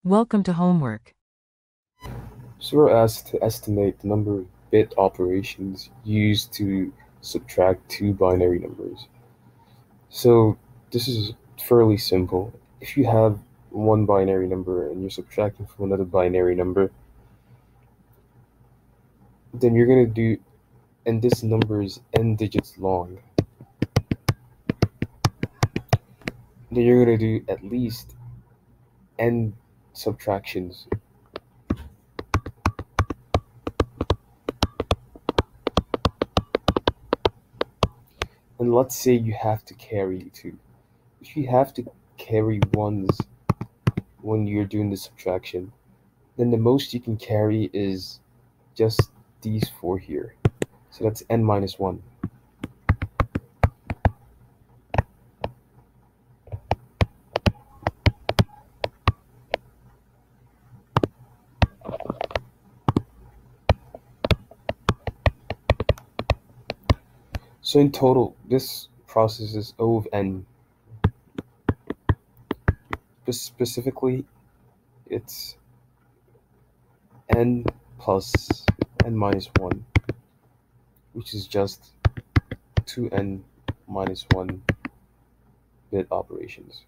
Welcome to homework. So we're asked to estimate the number of bit operations used to subtract two binary numbers. So this is fairly simple. If you have one binary number and you're subtracting from another binary number, then you're going to do, and this number is n digits long, then you're going to do at least n subtractions. And let's say you have to carry two. If you have to carry ones when you're doing the subtraction, then the most you can carry is just these four here. So that's n minus 1. So in total, this process is O of n. Specifically, it's n plus n minus 1, which is just 2n minus 1 bit operations.